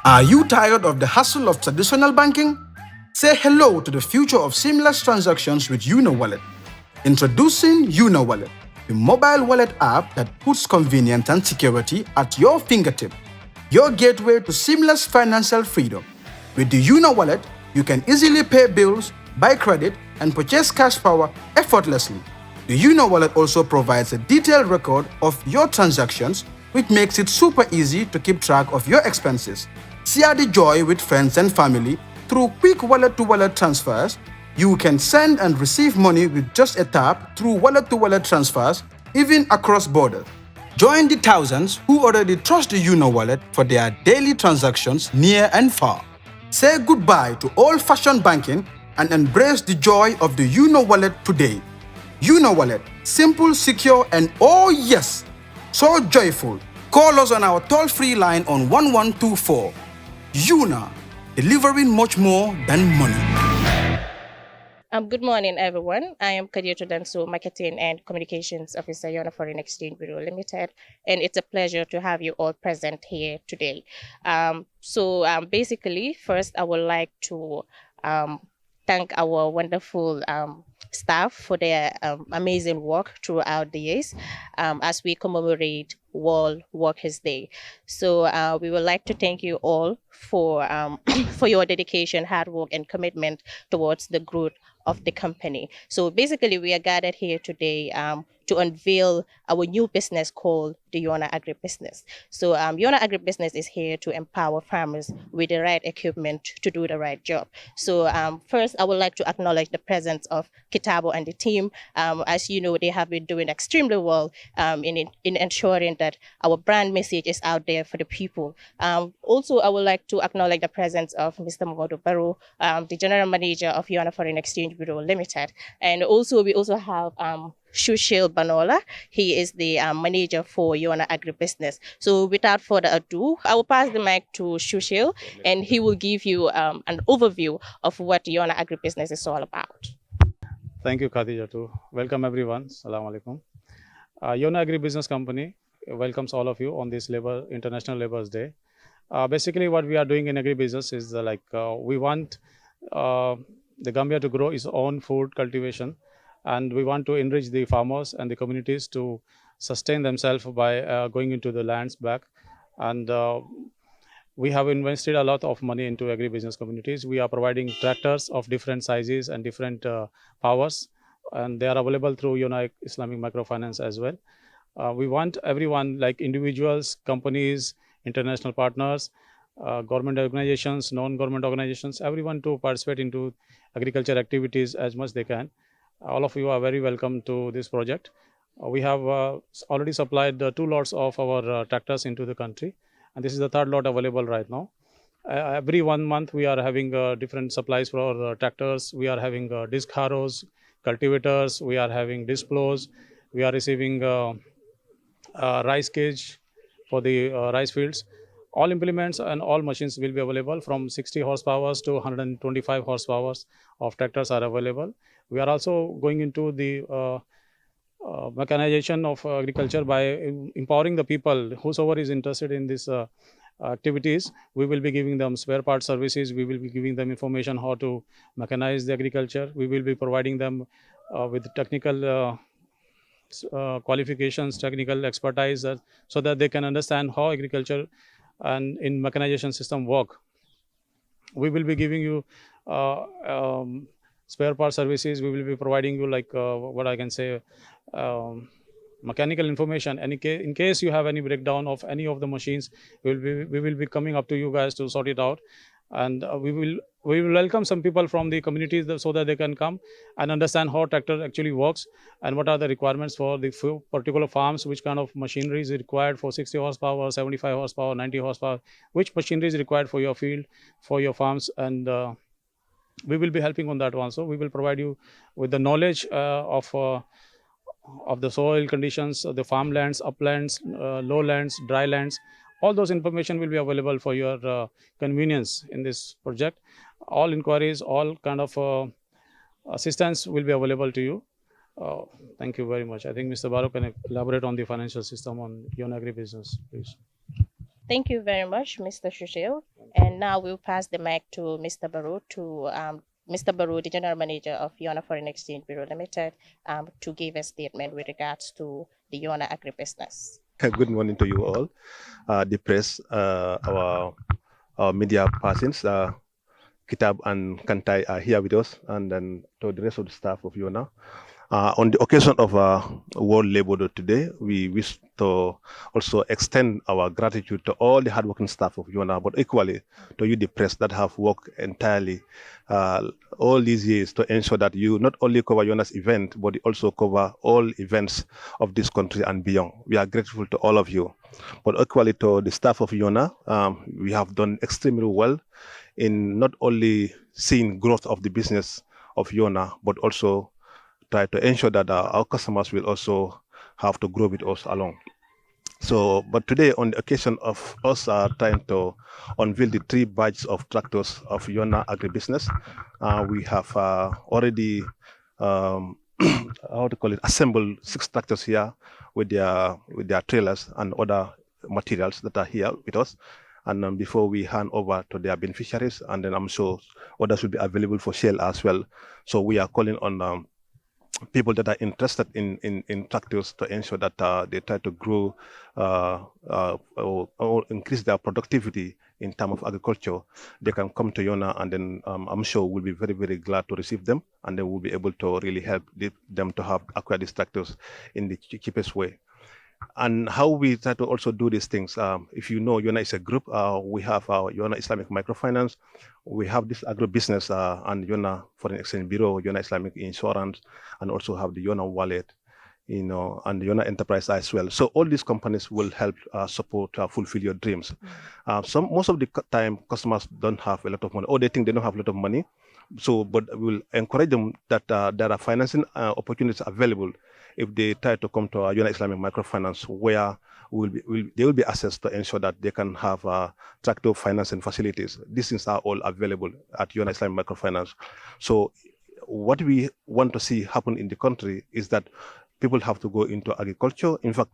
Are you tired of the hassle of traditional banking? Say hello to the future of seamless transactions with Yona Wallet. Introducing Yona Wallet, the mobile wallet app that puts convenience and security at your fingertip. Your gateway to seamless financial freedom. With the Yona Wallet, you can easily pay bills, buy credit, and purchase cash power effortlessly. The Yona Wallet also provides a detailed record of your transactions, which makes it super easy to keep track of your expenses. Share the joy with friends and family through quick wallet-to-wallet transfers. You can send and receive money with just a tap through wallet-to-wallet transfers, even across borders. Join the thousands who already trust the Yona Wallet for their daily transactions near and far. Say goodbye to old-fashioned banking and embrace the joy of the Yona Wallet today. Yona Wallet, simple, secure, and oh yes, so joyful. Call us on our toll-free line on 1124. Yona, delivering much more than money. Good morning, everyone. I am Kadioto Danso, Marketing and Communications Officer, Yonna Forex Bureau Limited, and it's a pleasure to have you all present here today. Basically, first, I would like to thank our wonderful staff for their amazing work throughout the years as we commemorate World Workers' Day. So we would like to thank you all for for your dedication, hard work, and commitment towards the growth of the company. So basically, we are gathered here today to unveil our new business called the Yona Agri business. So Yona Agri business is here to empower farmers with the right equipment to do the right job. So first, I would like to acknowledge the presence of Kitabo and the team. As you know, they have been doing extremely well in ensuring that our brand message is out there for the people. Also, I would like to acknowledge the presence of Mr. Momodu Barrow, the General Manager of Yona Foreign Exchange Bureau Limited. And also, we also have Shushil Banola. He is the manager for Yona Agribusiness. So without further ado, I will pass the mic to Shushil and he will give you an overview of what Yona Agribusiness is all about. Thank you, Khadija. Welcome everyone. Assalamu alaikum. Yona Agri Business Company welcomes all of you on this International Labor's Day. Basically, what we are doing in agribusiness is we want the Gambia to grow its own food cultivation, and we want to enrich the farmers and the communities to sustain themselves by going into the lands back. And we have invested a lot of money into agribusiness communities. We are providing tractors of different sizes and different powers, and they are available through Yona Islamic Microfinance as well. We want everyone, like individuals, companies, international partners, government organizations, non-government organizations, everyone to participate into agriculture activities as much they can. All of you are very welcome to this project. We have already supplied 2 lots of our tractors into the country, and this is the 3rd lot available right now. Every 1 month we are having different supplies for our tractors. We are having disc harrows, cultivators, we are having disc plows, we are receiving rice cage for the rice fields. All implements and all machines will be available from 60 horsepower to 125 horsepower of tractors are available. We are also going into the mechanization of agriculture by empowering the people. Whosoever is interested in this activities, we will be giving them spare part services. We will be giving them information how to mechanize the agriculture. We will be providing them with technical qualifications, technical expertise, so that they can understand how agriculture and in mechanization system work. We will be giving you spare part services. We will be providing you what I can say, mechanical information. And in case you have any breakdown of any of the machines, we will be coming up to you guys to sort it out. And we will welcome some people from the communities so that they can come and understand how tractor actually works and what are the requirements for the particular farms, which kind of machinery is required for 60 horsepower, 75 horsepower, 90 horsepower, which machinery is required for your field, for your farms. And we will be helping on that one. So we will provide you with the knowledge of the soil conditions, the farmlands, uplands, lowlands, dry lands. All those information will be available for your convenience in this project. All inquiries, all kind of assistance will be available to you. Thank you very much. I think Mr. Barrow can elaborate on the financial system on Yona Agri business, please. Thank you very much, Mr. Shushil. And now we'll pass the mic to Mr. Baru Mr. Baru, the General Manager of Yona Foreign Exchange Bureau Limited, to give a statement with regards to the Yona Agri business. Good morning to you all, the press, our media persons, Kitab and Kantai are here with us, and then to the rest of the staff of Yona. On the occasion of World Labour Day today, we wish to also extend our gratitude to all the hardworking staff of Yona, but equally to you, the press, that have worked entirely all these years to ensure that you not only cover Yona's event, but you also cover all events of this country and beyond. We are grateful to all of you. But equally to the staff of Yona, we have done extremely well in not only seeing growth of the business of Yona, but also try to ensure that our customers will also have to grow with us along. So, but today on the occasion of us trying to unveil the 3 batches of tractors of Yona Agribusiness, we have already, assembled 6 tractors here with their trailers and other materials that are here with us. And before we hand over to their beneficiaries, and then I'm sure others will be available for sale as well. So we are calling on people that are interested in tractors to ensure that they try to grow or increase their productivity in terms of agriculture. They can come to Yona, and then I'm sure we'll be very, very glad to receive them, and then we'll be able to really help them to acquire these tractors in the cheapest way. And how we try to also do these things, if you know, Yona is a group. We have our Yona Islamic Microfinance, we have this agribusiness and Yona Foreign Exchange Bureau, Yona Islamic Insurance, and also have the Yona Wallet, and the Yona Enterprise as well. So all these companies will help support fulfill your dreams. Most of the time, customers don't have a lot of money, or they think they don't have a lot of money. So, but we'll encourage them that there are financing opportunities available if they try to come to our Yona Islamic Microfinance, where they will be assessed to ensure that they can have tractor financing facilities. These things are all available at Yona Islamic Microfinance. So what we want to see happen in the country is that people have to go into agriculture. In fact,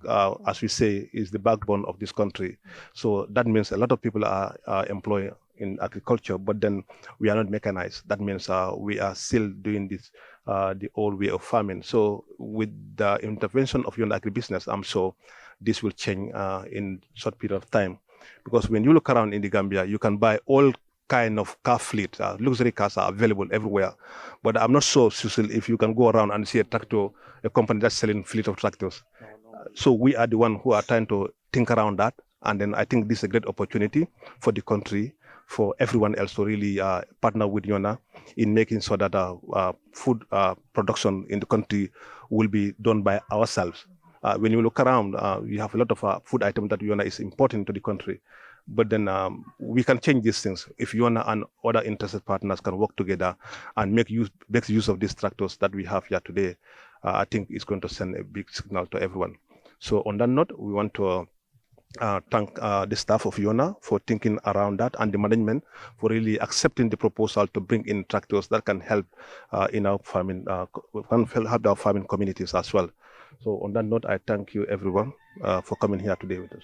as we say, is the backbone of this country. So that means a lot of people are employed in agriculture, but then we are not mechanized. That means we are still doing this the old way of farming. So with the intervention of Yona Agribusiness, I'm sure this will change in short period of time. Because when you look around in the Gambia, you can buy all kind of car fleet. Luxury cars are available everywhere. But I'm not sure, Cecil, if you can go around and see a tractor, a company that's selling fleet of tractors. So we are the one who are trying to think around that. And then I think this is a great opportunity for the country, for everyone else to really partner with Yona in making sure that food production in the country will be done by ourselves. When you look around, we have a lot of food items that Yona is importing to the country. But then we can change these things if Yona and other interested partners can work together and make use of these tractors that we have here today. I think it's going to send a big signal to everyone. So on that note, we want to thank the staff of Yona for thinking around that, and the management for really accepting the proposal to bring in tractors that can help in our farming, help our farming communities as well. So on that note, I thank you everyone for coming here today with us.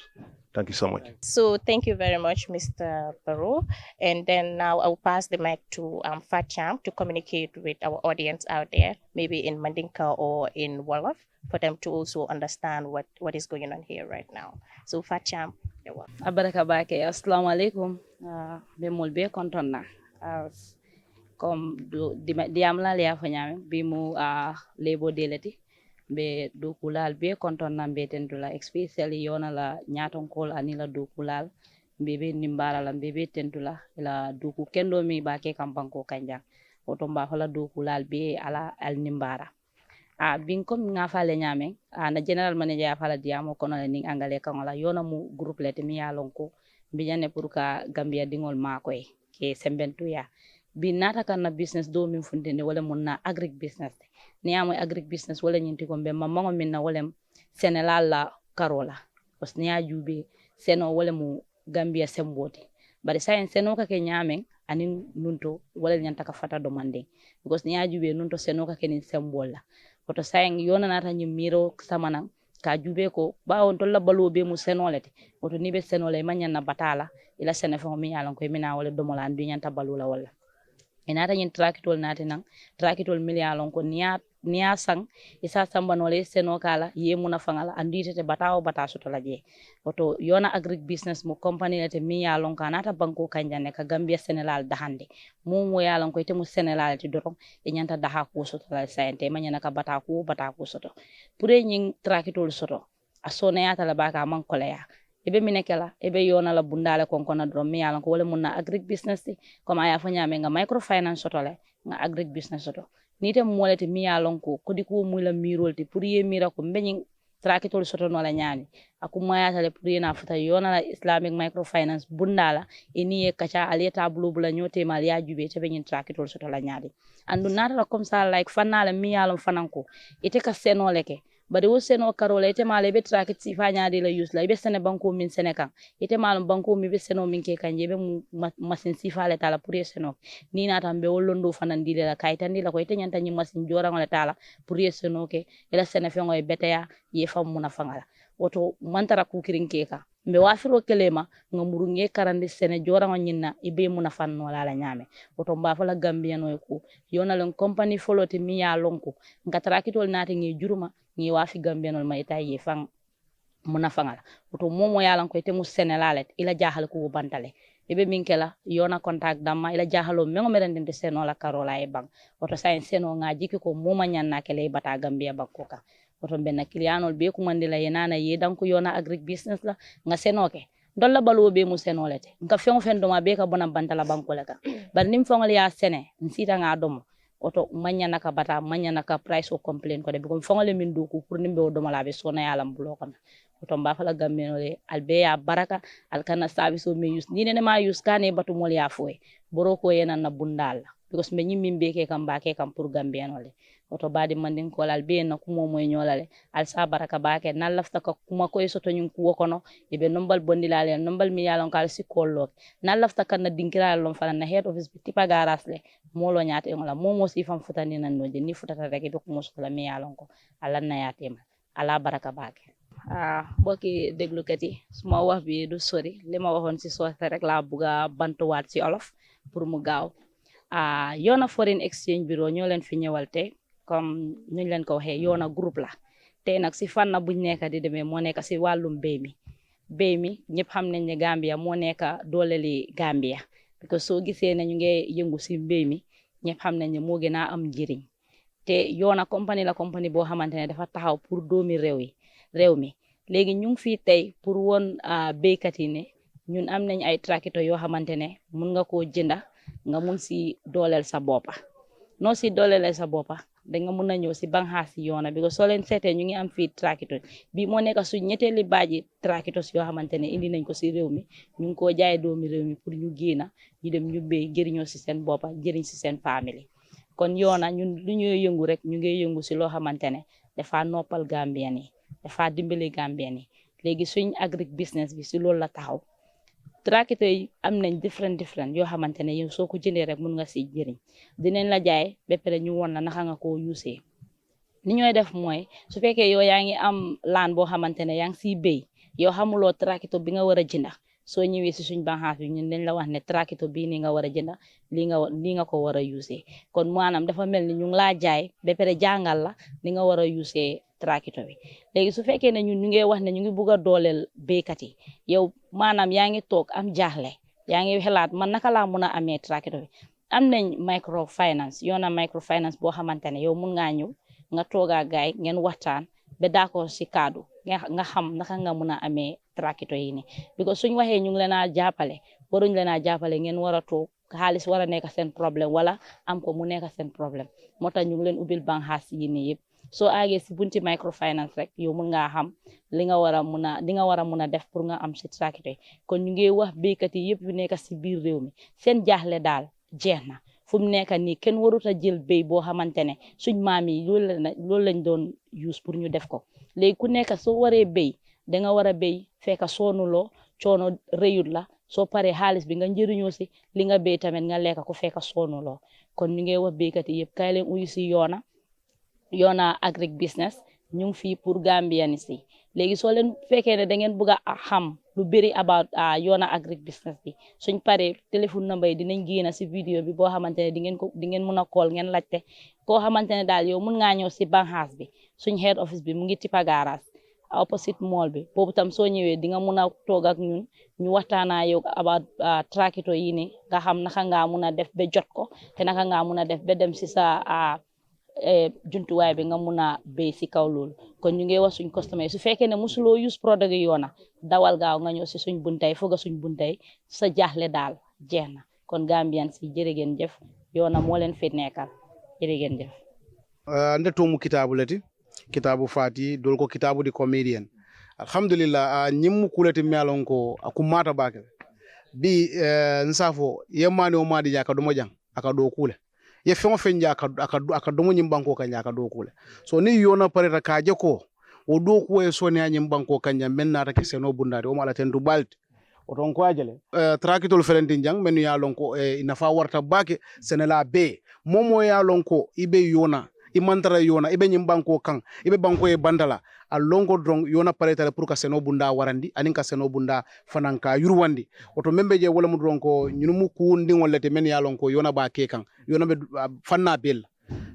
Thank you so much. So thank you very much, Mr. Baru. And then now I'll pass the mic to Fatcham to communicate with our audience out there, maybe in Mandinka or in Wolof, for them to also understand what is going on here right now. So Fatcham, you're welcome. Abaraka bake, assalamu alaikum. Be mulbe kontonna. Comme diam la lia fanyame bimu lebo deleti be do kulal be kontonna be tentula, especially Yona la nyaton kol anila do kulal be nimbara la be tentula la duku kendo mi bake kampanko kanja otomba hola do kulal be ala al nimbara. Bin comme nga fale nyame na general manager fala diamo kono le ning angale kangola Yona mu groupe lete mi yalonko binyane pour ka Gambia dingol makoy ke sembentu ya bi nata kan na business do min fundene wala mun na agric business ni amoy agric business wala nyinti ko be mamango min na wala senelal la karola parce ni ajube seno wala mu Gambia semboti bari sayen seno ka ke nyame anin nunto wala nyanta ka fata domande because ni ajube nunto seno ka ke nin sembola koto sayang Yona nata nyi miro samana ka jube ko bawo tolla baluwo be mu senolete woto ni be senole manyanna batala ila sene fo mi yalan ko mina wala domola andu nyanta balula wala inata nyin trakitol nati nan trakitol miliyalon ko niya sang isa sambanole seno kala ye muna fangala andite te batawo bata soto laje oto Yona Agri business mo company lete miliyalon ka nata banko kanjane ka Gambia Senegal dahande mo yalon ko ite mo Senegal ti doron e nyanta daha ko soto la sayente manyana ka bata ko soto pure nyin trakitol soto asone yata la baka man koleya ebe minekela ebe Yona la bundale konkona drum mi yalan ko wala munna agri business comme aya fanya me nga microfinance sotole nga agri business soto nite molete mi yalan ko kodi ko mula mirolti pour ye mira ko beñi trakitol soto no la nyani aku mayata le pour na futa Yona la islamic microfinance bundala eni e kacha aleta bulu bula nyote mal ya jube te beñi trakitol soto la nyadi andu nata comme ça like fanala mi yalan fananko ite ka senoleke bari wo seno karola ite mala be trakit si fanya de la use la ibe sene banko min sene kan ite mala banko mi be seno min ke kanje be masin si fale tala pour seno ni na tambe wollondo fanan dile la kaytan dila ko ite nyanta nyi masin jora ngala tala pour seno ke ila sene fe ngoy beteya ye fam muna fangala woto mantara ku kirin ke ka mbe wafiro kelema nga murunge karande sene jora ngonyina ibe muna fanno la nyame woto mba fala Gambia no ko Yona len company foloti mi ya lonko nga trakitol nati ngi juruma ni wafi Gambianol ma ita ye fang muna fangala oto momo yalan ko ite mu Senegal ila jahal ko bantale ebe minkela Yona contact damma ila jahalo mengo merendente seno la karola e bang oto sain seno ngaji ko moma nyanna kele bata Gambia bakko ka oto benna clientol be ko mandila yenana ye danko Yona Agri business la nga seno ke dolla baluwo be mu senolete nga fengo fen doma be ka bona bantala banko la ka bar nim fongol ya sene nsita nga domo oto manyana ka bata manyana ka price o complain ko de ko fongole min du ko pour nimbe o do mala be sona yalam bulo kono oto mba fala Gambia le albe ya baraka alkana service o me use ni ne ma use kane batu mol ya foy boro ko yena na bundal because me nyimmi be ke kam ba ke kam pour Gambia le oto badi mandin ko albe na ko moy nyolale al sa baraka ba ke na lafta ko kuma ko soto nyun ko kono e be nombal bondilale nombal mi yalon kal si kollo na lafta kan na dinkira lon fala na head office bi tipa garas le molo nyaate ngola momo si fam futani nan no je ni futata rek be ko musula mi yalon ko ala na yatema ala baraka baake mbokki déglukat yi suma wax bi du sori li ma waxoon si soose rek laa buga bantuwaat si olof pour mu gaaw Yona Foreign Exchange Bureau ñoo leen fi ñëwal tey comme ñu leen ko waxee Yona groupe la tey nag si fànn buñ nekk di demee moo nekk si wàllum béy mi ñëpp xam nañ ne Gambia moo nekk dooleli Gambia because soo gisee ne ñu ngi yëngu si mbéy mi ñëpp xam nañ ne moo gën a am njëriñ te Yona compagnie la compagnie boo xamante ne dafa taxaw pour doomi réew mi léegi ñu ngi fii tey pour woon béykat yi ne ñun am nañ ay tracteur yoo xamante ne mun nga koo jënda nga mun si dooleel sa boppa noo si dooleele sa boppa danga mun a ñëw si banxaas si Yona bi soo leen seetee ñu ngi am fii tracteur bi moo nekk suñ ñetteeli baaji tracteur yoo xamante ne indi nañ ko si réew mi ñu ngi koo jaay doomi réew mi pour ñu génna ñu dem ñu béy jëriñoo si seen boppa jëriñ si seen famille kon Yona ñun lu ñuy yëngu rek ñu ngi yëngu si loo xamante ne dafa noppal Gambien yi dafa dimbali Gambien yi léegi suñ agri business bi si loolu la taxaw tracteur yi am nañ different yoo xamante ne yow soo ko jëndee rek mun nga si jëriñ dinañ la jaay ba pare ñu won la naka nga koo usee ni ñooy def mooy su fekkee yow yaa ngi am laan boo xamante ne yaa ngi siy béy yow xamuloo tracteur bi nga war a jënda soo ñëwee si suñ banxaas bi ñun dañ la wax ne tracteur bii ni nga war a jënda lii nga ko war a usee kon maanaam dafa mel ni ñu ngi laa jaay ba pare jàngal la ni nga war a usee tracteur bi léegi su fekkee ne ñun ñu ngi wax ne ñu ngi bugg a dooleel béykat yi yow maanaam yaa ngi toog am jaaxle yaa ngi xalaat man naka laa mun a amee tracteur bi am nañ microfinance Yona microfinance boo xamante ne yow mun ngaa ñëw nga toogaa gaay ngeen waxtaan ba d'accord si kaddu nga xam naka nga mun a amee tracteur yi ni because suñ waxee ñu ngi leen a jàppale waruñ leen a jàppale ngeen war a toog xaalis war a nekk seen problème wala am ko mu nekk seen problème moo tax ñu ngi leen ubbil banxaas yi nii yëpp soo aagee si bunti microfinance rek yow mun ngaa xam li nga war a mun a def pour nga am si tracteur kon ñu ngi wax béykat yi yëpp yu nekk si biir réew mi seen jaaxle daal jeex na fu mu nekk nii kenn warut a jël béy boo xamante ne suñ maam yi loolu lañ doon use pour ñu def ko léegi ku nekk soo waree béy danga war a béy fekk soonuloo coono rëyut la soo paree xaalis bi nga njëriñoo si li nga béy tamit nga lekk ko fekk soonuloo kon ñu ngi wax béykat yi yëpp kay leen uyu si Yona Agri business ñu ngi fii pour Gambian si léegi soo leen fekkee ne da ngeen bëgg a xam lu bëri about Yona Agri business bi suñ paree téléphone number yi dinañ génn si vidéo bi boo xamante ne di ngeen mun a call ngeen laajte koo xamante ne daal yow mun ngaa ñëw si banxaas bi suñ head office bi mu ngi Tipa Garage opposite mall bi boobu tam soo ñëwee di nga mun a toog ak ñun ñu waxtaanaa yow about tracteur yi ni nga xam naka ngaa mun a def ba jot ko te naka ngaa mun a def ba dem si sa jumtuwaay bi nga mun a béy si kaw loolu kon ñu ngi wax suñ customer yi su fekkee ne musuloo use product yi Yona dawal gaaw nga ñëw si suñ buntay foga suñ buntay sa jaaxle daal jeex na kon Gambian si jërë ngeen jëf Yona moo leen fi nekkal jërë ngeen jëf nde tomu kitabu leti kitabu fati dol ko kitabu di comedian alhamdulillah nyimmu kuleti mialon ko akumata bake bi nsafo yemani o madi jaka do mojang aka do kule ye fengo fenja aka do nyimbanko kanya aka do kule so ni Yona pareta kaje ko o do ko e soni nyimbanko kanya menna ta keseno bundade o mala tendu balti oton ko ajele trakitol ferentin jang menu ya lonko ina fa warta bake senela be momo ya lonko ibe Yona imantara Yona ibe nyimbanko kan ibe banko e bandala a longo drong Yona paretale pour ka seno bunda warandi anin ka seno bunda fananka yurwandi oto membe je wala mu dronko nyunu mu kundi ngolete men ya lonko Yona ba ke kan Yona be fanna bel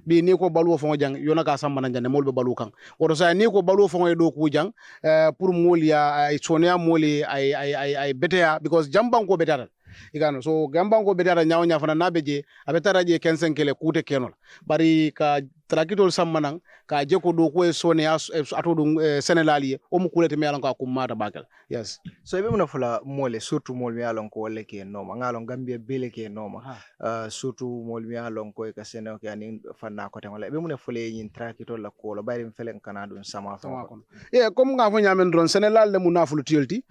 bi ni ko balu fo jang Yona ka samba nan jande molbe balu kan oto sa ni ko balu fo do ku jang pour molia ay sonia moli ay betea because jambanko betata igano so gambanko betata nyaaw nya fana nabeje abetara je 15 kele kute kenol bari ka trakitol sammanang ka je ko do ko e sonia ato dum senelali o mu kulete me alanko akumata bakal yes so ibe muna fula mole surtout mol mi alon ko wala ke noma ngalon Gambia bele ke noma surtout mol mi alon ko e ka sene ko ani fanna ko tan wala ibe muna fule yin trakitol la ko lo bari felen kana dun sama ko comme nga fo nyamen dron senelal le munafulu tielti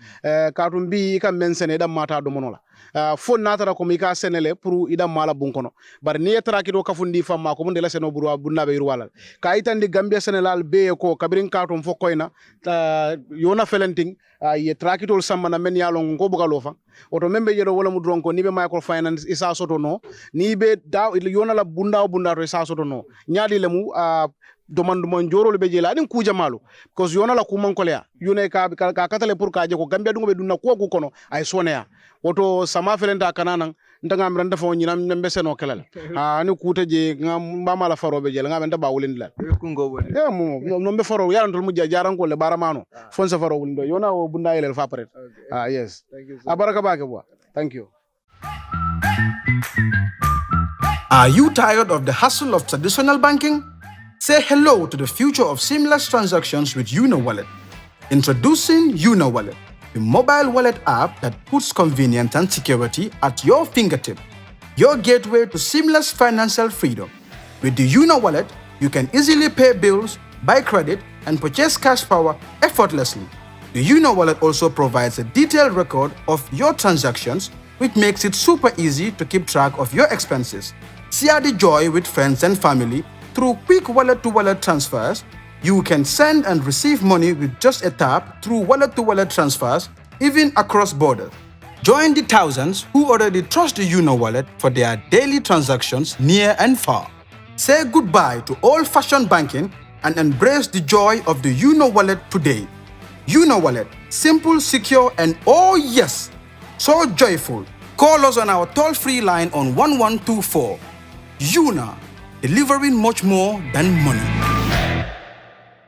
ka tum bi ka men sene dam mata do monola fo natara ko mi ka senele pour idam mala bun kono bar ni trakito ka fundi famma ko mun de la seno burwa bunna be yurwala ka itandi Gambia senelal be ko kabirin ka tum fo koyna Yona felenting ye trakitol sammana men yalon ko bugalo fa oto membe jedo wala mu dronko ni be microfinance isa soto no ni be da Yona la bunda to isa soto no nyaadi lemu domande mon jorol be jela din kuja malu because Yona la kuman kolea yune ka katale pour ka je ko Gambia dungo be dunna ko kono ay sonea woto sama felenta kananan ndanga am randa fo nyinam nembe seno kelal ani kuta je ngam ba mala faro be jela ngam nda ba wulin la kungo woni no be faro yaran tol mu jaran ko le baramano fon sa faro wulin do Yona o bunda yele fa pare yes baraka bake bo thank you. Are you tired of the hassle of traditional banking? Say hello to the future of seamless transactions with Yona Wallet. Introducing Yona Wallet, the mobile wallet app that puts convenience and security at your fingertip. Your gateway to seamless financial freedom. With the Yona Wallet, you can easily pay bills, buy credit, and purchase cash power effortlessly. The Yona Wallet also provides a detailed record of your transactions, which makes it super easy to keep track of your expenses. Share the joy with friends and family through quick wallet-to-wallet transfers. You can send and receive money with just a tap through wallet-to-wallet transfers, even across borders. Join the thousands who already trust the Yona Wallet for their daily transactions near and far. Say goodbye to old-fashioned banking and embrace the joy of the Yona Wallet today. Yona Wallet, simple, secure, and oh yes, so joyful. Call us on our toll-free line on 1124. Yona, delivering much more than money.